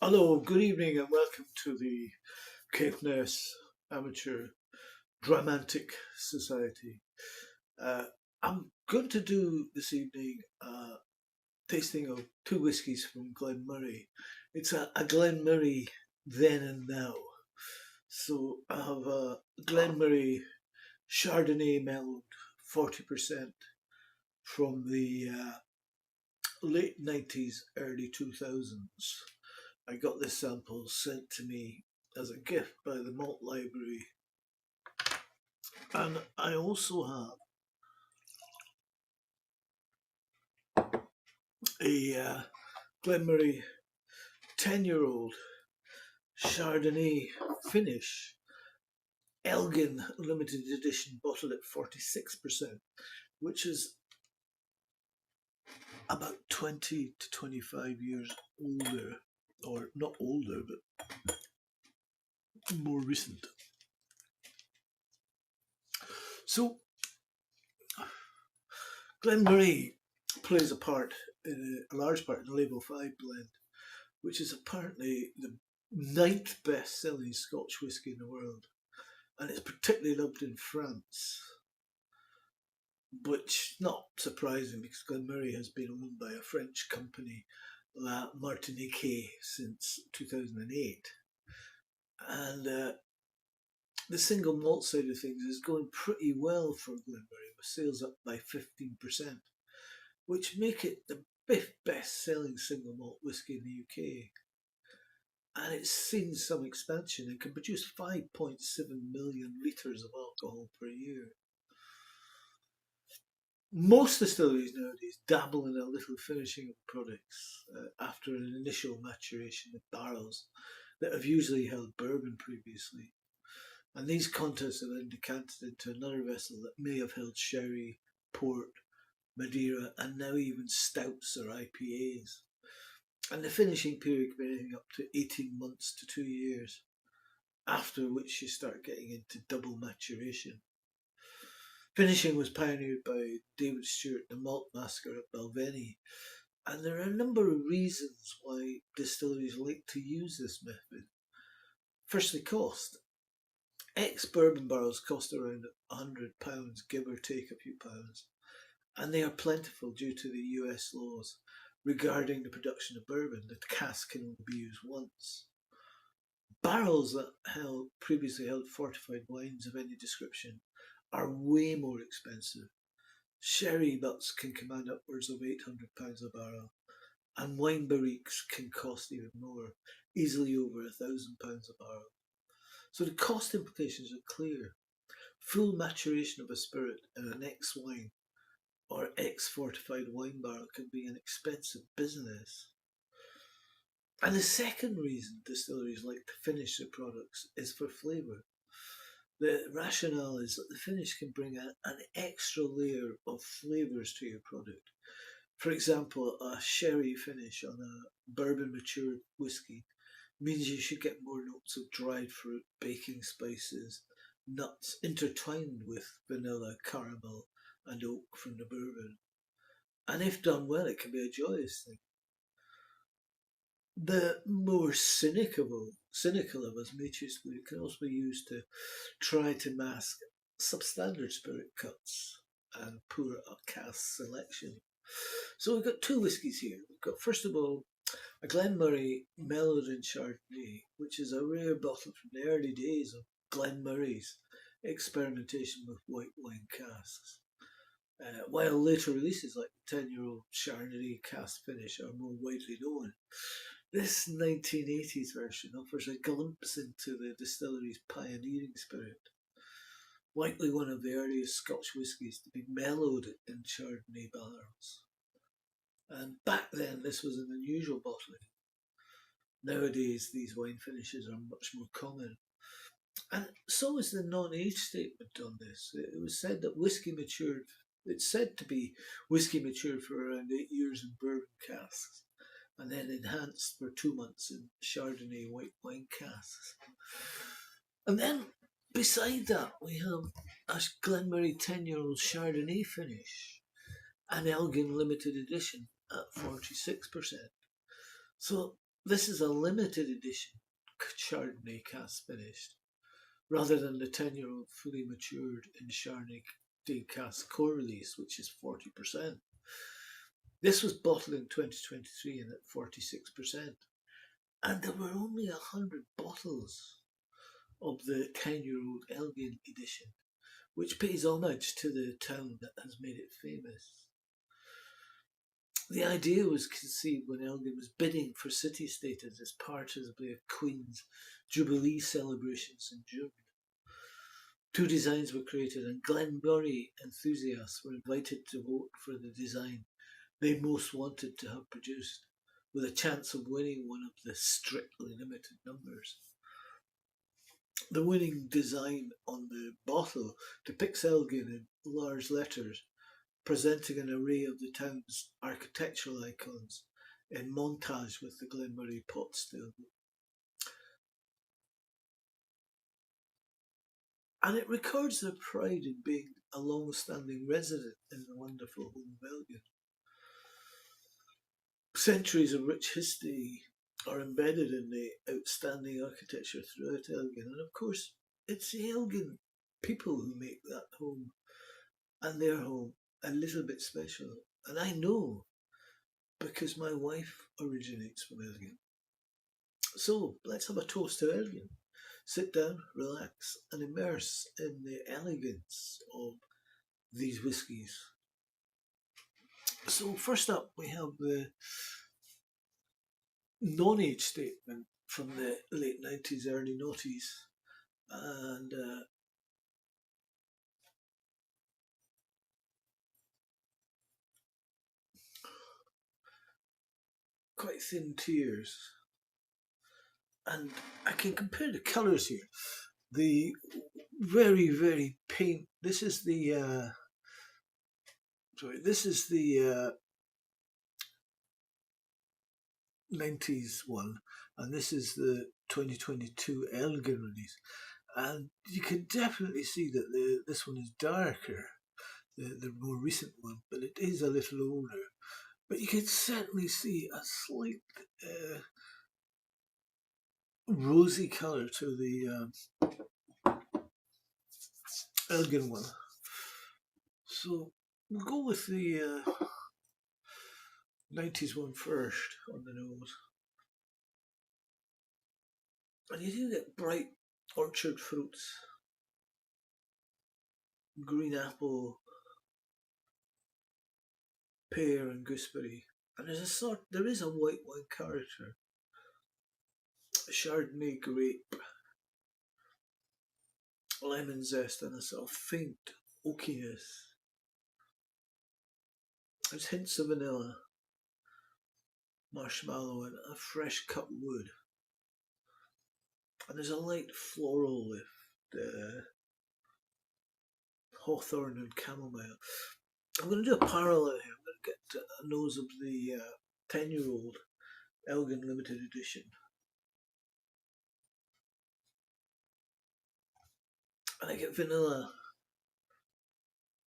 Hello, good evening, and welcome to the Caithness Amateur Dramatic Society. I'm going to do this evening a tasting of two whiskies from Glen Moray. It's a Glen Moray then and now. So I have a Glen Moray Chardonnay Mellowed 40% from the late 90s, early 2000s. I got this sample sent to me as a gift by the Malt Library, and I also have a Glen Moray 10-year-old Chardonnay finish, Elgin limited edition, bottled at 46%, which is about 20 to 25 years older, or not older, but more recent. So, Glen Moray plays a large part in the Label 5 blend, which is apparently the ninth best selling Scotch whisky in the world. And it's particularly loved in France, which not surprising because Glen Moray has been owned by a French company, La Martinique, since 2008. And the single malt side of things is going pretty well for Glen Moray, with sales up by 15%, which make it the fifth best selling single malt whisky in the UK. And it's seen some expansion and can produce 5.7 million litres of alcohol per year. Most distilleries nowadays dabble in a little finishing of products after an initial maturation of barrels that have usually held bourbon previously. And these contests are then decanted into another vessel that may have held sherry, port, Madeira, and now even stouts or IPAs. And the finishing period can be anything up to 18 months to 2 years, after which you start getting into double maturation. Finishing was pioneered by David Stewart, the malt master at Balvenie, and there are a number of reasons why distilleries like to use this method. Firstly, cost. Ex-bourbon barrels cost around £100, give or take a few pounds, and they are plentiful due to the US laws regarding the production of bourbon. The cask can only be used once. Barrels that previously held fortified wines of any description are way more expensive. Sherry butts can command upwards of £800 a barrel, and wine barriques can cost even more, easily over £1,000 a barrel. So the cost implications are clear. Full maturation of a spirit in an ex-wine or ex-fortified wine barrel can be an expensive business. And the second reason distilleries like to finish their products is for flavour. The rationale is that the finish can bring an extra layer of flavours to your product. For example, a sherry finish on a bourbon matured whisky means you should get more notes of dried fruit, baking spices, nuts intertwined with vanilla, caramel, and oak from the bourbon. And if done well, it can be a joyous thing. The more cynical of us may choose to, it can also be used to try to mask substandard spirit cuts and poor cask selection. So we've got two whiskies here. We've got, first of all, a Glen Moray Mellowed in Chardonnay, which is a rare bottle from the early days of Glen Moray's experimentation with white wine casks. While later releases like the 10-year-old Chardonnay cask finish are more widely known, this 1980s version offers a glimpse into the distillery's pioneering spirit. Likely one of the earliest Scotch whiskies to be mellowed in Chardonnay barrels. And back then, this was an unusual bottling. Nowadays, these wine finishes are much more common. And so is the non-age statement on this. It was said that it's said to be whiskey matured for around 8 years in bourbon casks, and then enhanced for 2 months in Chardonnay white wine casks. And then, beside that, we have a Glen Moray 10-year-old Chardonnay finish, an Elgin limited edition at 46%. So This is a limited edition Chardonnay cask finished, rather than the 10-year-old fully matured in Chardonnay cask core release, which is 40%. This was bottled in 2023 and at 46%. And there were only 100 bottles of the 10-year-old Elgin edition, which pays homage to the town that has made it famous. The idea was conceived when Elgin was bidding for city status as part of the Queen's Jubilee celebrations in June. Two designs were created, and Glen Moray enthusiasts were invited to vote for the design they most wanted to have produced, with a chance of winning one of the strictly limited numbers. The winning design on the bottle depicts Elgin in large letters, presenting an array of the town's architectural icons in montage with the Glen Moray pot still. And it records their pride in being a long-standing resident in the wonderful home of Elgin. Centuries of rich history are embedded in the outstanding architecture throughout Elgin, and of course, it's the Elgin people who make that home and their home a little bit special. And I know because my wife originates from Elgin. So let's have a toast to Elgin. Sit down, relax, and immerse in the elegance of these whiskies. So first up, we have the non-age statement from the late 90s, early noughties, and quite thin tiers. And I can compare the colours here. The very, very paint. This is the 90s one, and this is the 2022 Elgin release. And you can definitely see that this one is darker, the more recent one, but it is a little older. But you can certainly see a slight rosy colour to the Elgin one. So we'll go with the 90s one first on the nose. And you do get bright orchard fruits, green apple, pear and gooseberry. And there is a white wine character. Chardonnay grape, lemon zest, and a sort of faint oakiness. There's hints of vanilla, marshmallow, and a fresh cut wood. And there's a light floral with hawthorn and chamomile. I'm going to do a parallel here. I'm going to get a nose of the 10-year-old Elgin limited edition. And I get vanilla,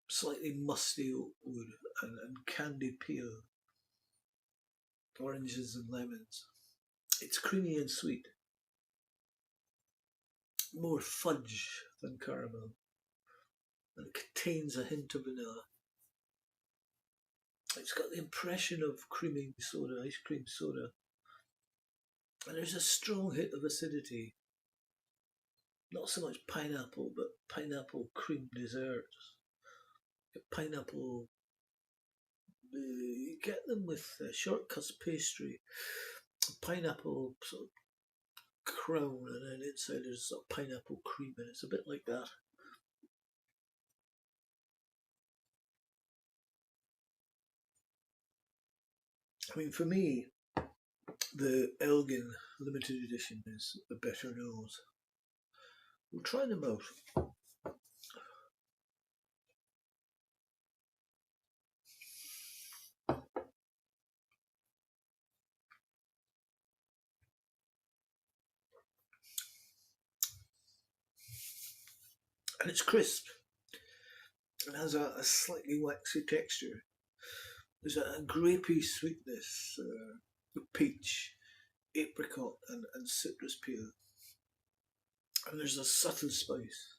slightly musty oak wood, and candy peel, oranges and lemons. It's creamy and sweet, more fudge than caramel, and it contains a hint of vanilla. It's got the impression of creaming soda, ice cream soda, and there's a strong hit of acidity. Not so much pineapple, but pineapple cream desserts. Pineapple, you get them with shortcuts pastry, pineapple sort of crown, and then inside there's sort of pineapple cream, and it's a bit like that. I mean, for me, the Elgin limited edition is the better nose. We'll try them out. And it's crisp. It has a slightly waxy texture. There's a grapey sweetness, peach apricot and citrus peel. And there's a subtle spice.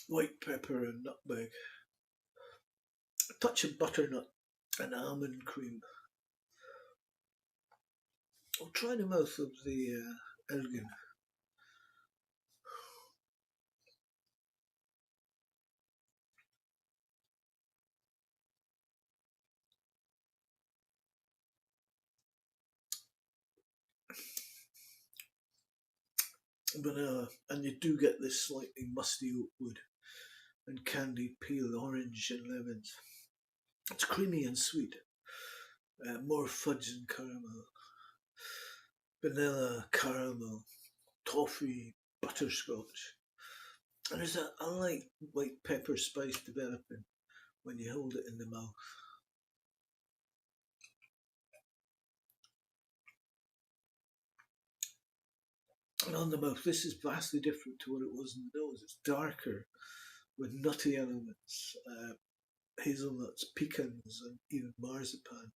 White pepper and nutmeg. A touch of butternut and almond cream. I'll try the mouth of the Elgin. Vanilla, and you do get this slightly musty oak wood and candied peel, orange and lemons. It's creamy and sweet, more fudge and caramel, vanilla, caramel, toffee, butterscotch. And there's a light white pepper spice developing when you hold it in the mouth. And on the mouth, this is vastly different to what it was in the nose. It's darker with nutty elements, hazelnuts, pecans, and even marzipan.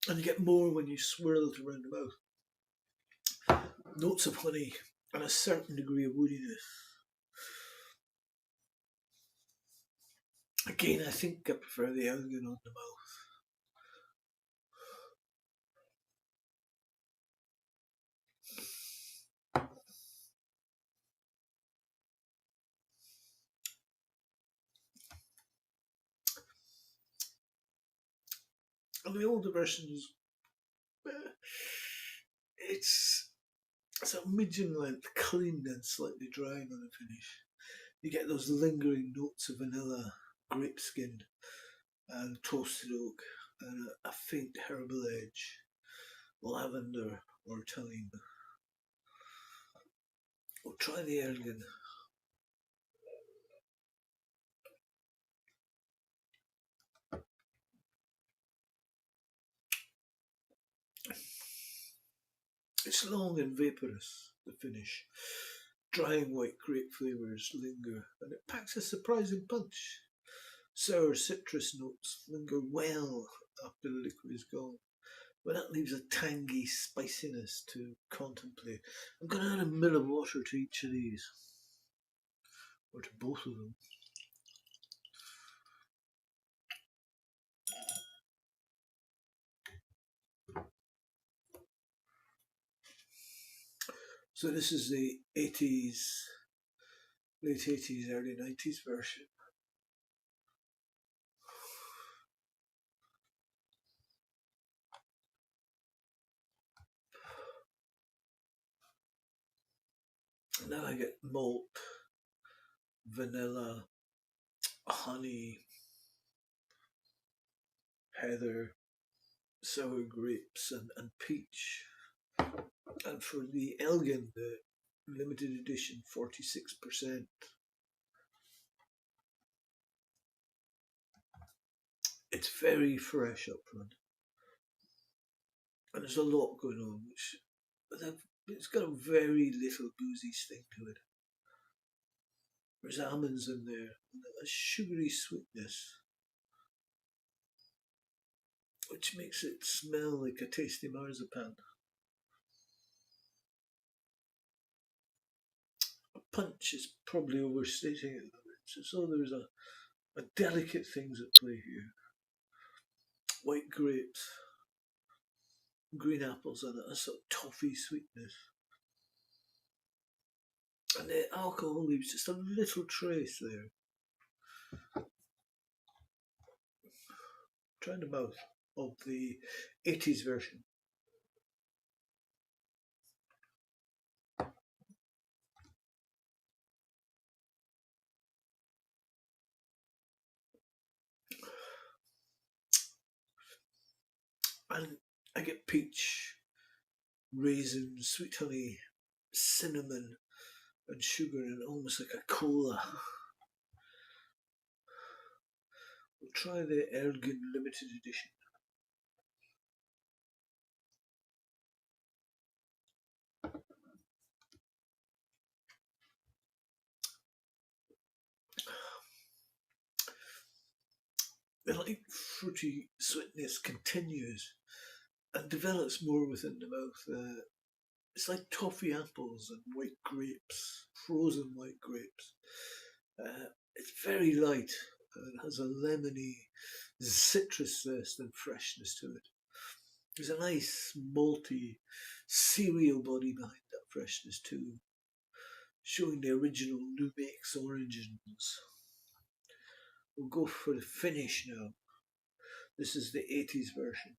And you get more when you swirl it around the mouth. Notes of honey and a certain degree of woodiness. Again, I think I prefer the Elgin on the mouth. And the older versions, it's a medium length, clean and slightly drying on the finish. You get those lingering notes of vanilla, grape skin, and toasted oak, and a faint herbal edge, lavender or thyme. We'll try the Elgin. It's long and vaporous, the finish. Drying white grape flavours linger, and it packs a surprising punch. Sour citrus notes linger well after the liquid is gone, but that leaves a tangy spiciness to contemplate. I'm going to add a mill of water to each of these, or to both of them. So this is the 80s, late 80s, early 90s version. And then I get malt, vanilla, honey, heather, sour grapes, and peach. And for the Elgin, the limited edition, 46%. It's very fresh up front. And there's a lot going on, which it's got a very little boozy sting to it. There's almonds in there, and a sugary sweetness, which makes it smell like a tasty marzipan. A punch is probably overstating it. So there's a delicate things at play here. White grapes, green apples, and a sort of toffee sweetness. And the alcohol leaves just a little trace there. Try the mouth of the 80s version. And I get peach, raisin, sweet honey, cinnamon, and sugar, and almost like a cola. We'll try the Elgin limited edition. the light fruity sweetness continues and develops more within the mouth. It's like toffee apples and white grapes, frozen white grapes. It's very light and has a lemony citrus zest and freshness to it. There's a nice malty cereal body behind that freshness too, showing the original New Makes origins. We'll go for the finish now. This is the 80s version.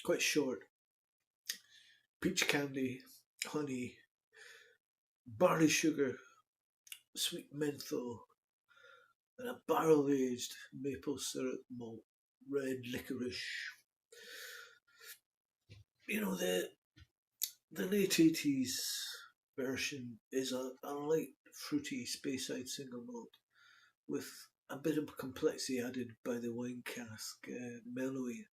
Quite short. Peach candy, honey, barley sugar, sweet menthol, and a barrel aged maple syrup malt, red licorice. You know, the late 80s version is a light, fruity Speyside single malt with a bit of complexity added by the wine cask, Mellowed.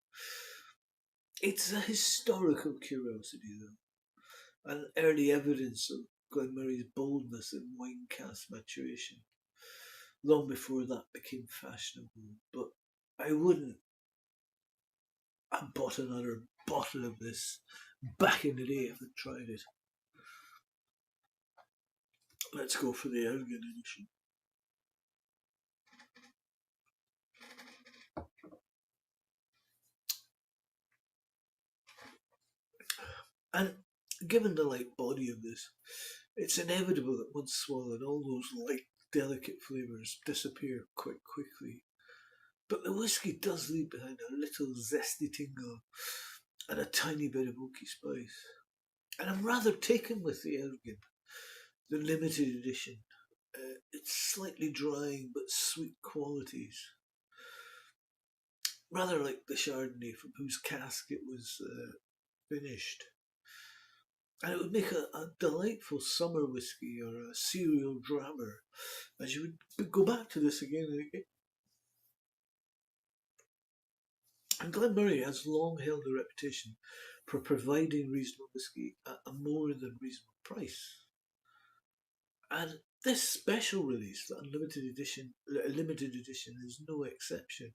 It's a historical curiosity, though, and early evidence of Glen Moray's boldness in wine cask maturation, long before that became fashionable. But I wouldn't have bought another bottle of this back in the day if I tried it. Let's go for the Elgin edition. And given the light body of this, it's inevitable that once swallowed, all those light, delicate flavours disappear quite quickly. But the whisky does leave behind a little zesty tingle and a tiny bit of oaky spice. And I'm rather taken with the Elgin, the limited edition. It's slightly drying but sweet qualities. Rather like the Chardonnay from whose cask it was finished. And it would make a delightful summer whisky or a cereal drammer, as you would go back to this again and again. And Glen Moray has long held a reputation for providing reasonable whisky at a more than reasonable price. And this special release, the limited edition, is no exception.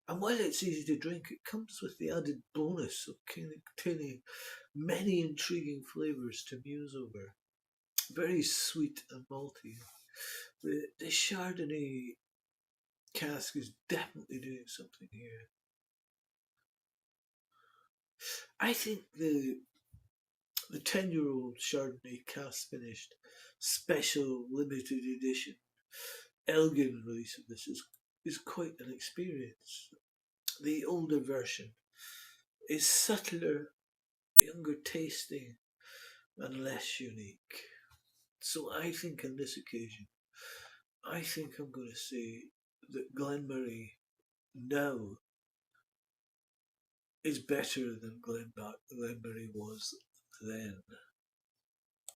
And while it's easy to drink, it comes with the added bonus of containing many intriguing flavours to muse over. Very sweet and malty. The Chardonnay cask is definitely doing something here. I think the 10-year-old Chardonnay cask finished special limited edition Elgin release of this is quite an experience. The older version is subtler, younger tasting, and less unique. So I think on this occasion, I think I'm going to say that Glen Moray now is better than Glen Moray was then.